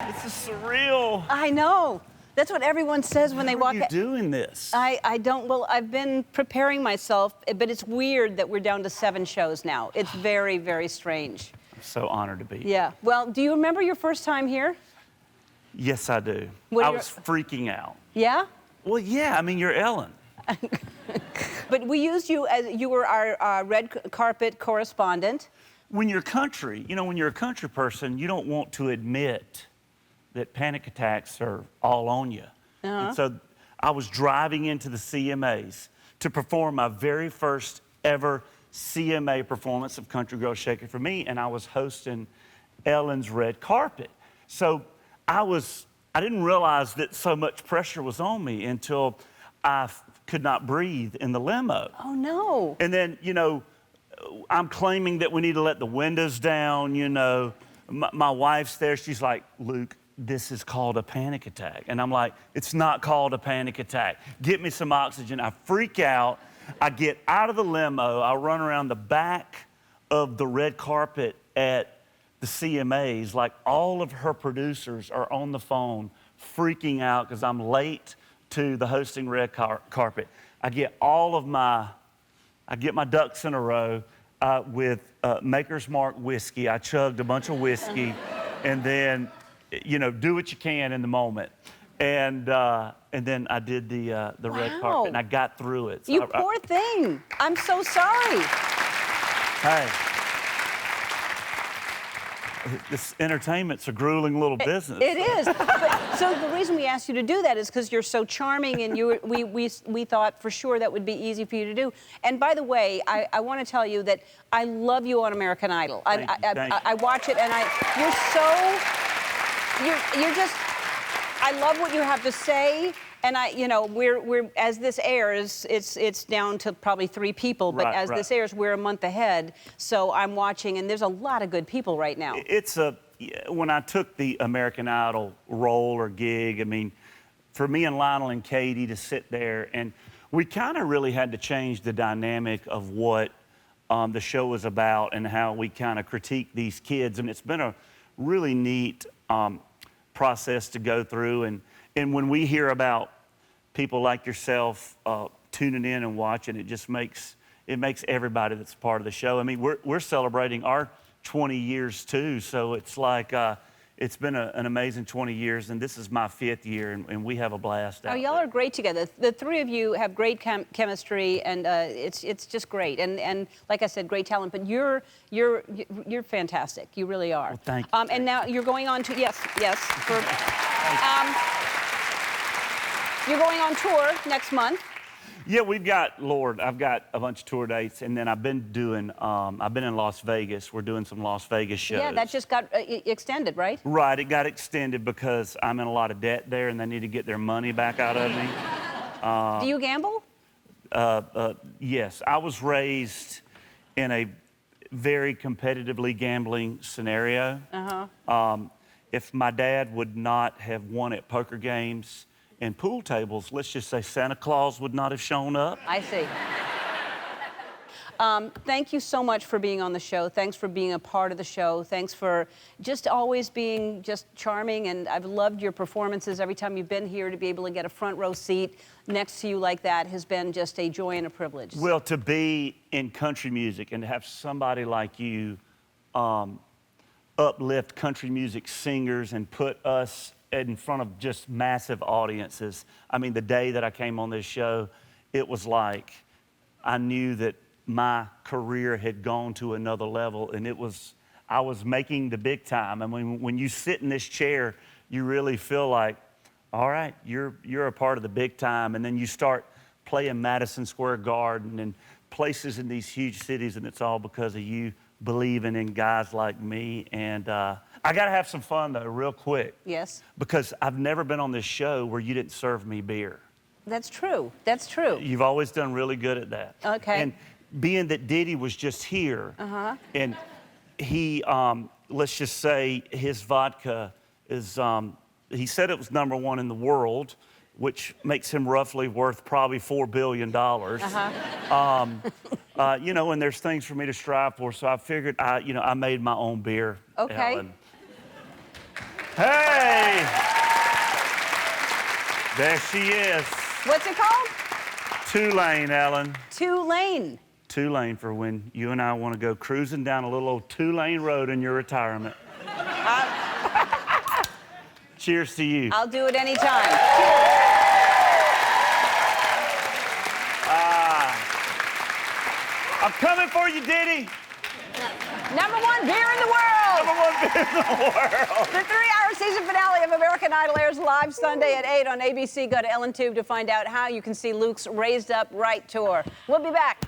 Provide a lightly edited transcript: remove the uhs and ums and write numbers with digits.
This is surreal. I know. That's what everyone says when they walk in. How are you doing this? I don't, well, I've been preparing myself, but it's weird that we're down to 7 shows now. It's very, very strange. I'm so honored to be here. Yeah. Well, do you remember your first time here? Yes, I do. I was freaking out. Yeah? Well, yeah, I mean, you're Ellen. But we used you as, you were our red carpet correspondent. When you're country, when you're a country person, you don't want to admit that panic attacks are all on you. And so I was driving into the CMAs to perform my very first ever CMA performance of Country Girl Shake It For Me, and I was hosting Ellen's red carpet. So I didn't realize that so much pressure was on me until I could not breathe in the limo. Oh, no. And then, I'm claiming that we need to let the windows down, My wife's there, she's like, Luke, this is called a panic attack. And I'm like, it's not called a panic attack. Get me some oxygen. I freak out. I get out of the limo. I run around the back of the red carpet at the CMAs. Like all of her producers are on the phone freaking out because I'm late to the hosting red carpet. I get my ducks in a row with Maker's Mark whiskey. I chugged a bunch of whiskey and then, do what you can in the moment. And then I did the red carpet and I got through it. So you poor thing. I'm so sorry. Hey. This entertainment's a grueling little business. It is. So the reason we asked you to do that is because you're so charming, and we thought for sure that would be easy for you to do. And by the way, I want to tell you that I love you on American Idol. I watch it, and you're just. I love what you have to say. And we're as this airs, it's down to probably 3 people. But as this airs, we're a month ahead. So I'm watching, and there's a lot of good people right now. When I took the American Idol role or gig, I mean, for me and Lionel and Katie to sit there, and we kind of really had to change the dynamic of what the show was about and how we kind of critique these kids. And it's been a really neat process to go through. And when we hear about people like yourself tuning in and watching, it makes everybody that's part of the show. I mean, we're celebrating our 20 years too, so it's like it's been an amazing 20 years, and this is my 5th year, and we have a blast out y'all there. are great together. The 3 of you have great chemistry, and it's just great. And like I said, great talent. But you're fantastic. You really are. Well, thank you. And now you're going on to yes. You're going on tour next month. Yeah, I've got a bunch of tour dates, and then I've been in Las Vegas. We're doing some Las Vegas shows. Yeah, that just got extended, right? Right, it got extended because I'm in a lot of debt there, and they need to get their money back out of me. Do you gamble? Yes, I was raised in a very competitively gambling scenario. If my dad would not have won at poker games and pool tables, let's just say Santa Claus would not have shown up. I see. Thank you so much for being on the show. Thanks for being a part of the show. Thanks for just always being just charming, and I've loved your performances every time you've been here. To be able to get a front row seat next to you like that has been just a joy and a privilege. Well, to be in country music and to have somebody like you uplift country music singers and put us in front of just massive audiences. I mean, the day that I came on this show, it was like I knew that my career had gone to another level, and I was making the big time. I mean, when you sit in this chair, you really feel like, all right, you're a part of the big time, and then you start playing Madison Square Garden and places in these huge cities, and it's all because of you believing in guys like me. And I got to have some fun, though, real quick. Yes. Because I've never been on this show where you didn't serve me beer. That's true. That's true. You've always done really good at that. Okay. And being that Diddy was just here, and he, let's just say his vodka is, he said it was #1 in the world, which makes him roughly worth probably $4 billion. And there's things for me to strive for, so I figured I made my own beer. Okay. Ellen. Hey! There she is. What's it called? 2-lane, Ellen. 2-lane. 2-lane for when you and I want to go cruising down a little old 2-lane road in your retirement. Cheers to you. I'll do it anytime. I'm coming for you, Diddy. #1 beer in the world. #1 beer in the world. The 3-hour season finale of American Idol airs live Sunday at 8 on ABC. Go to Ellen Tube to find out how you can see Luke's Raised Up Right tour. We'll be back.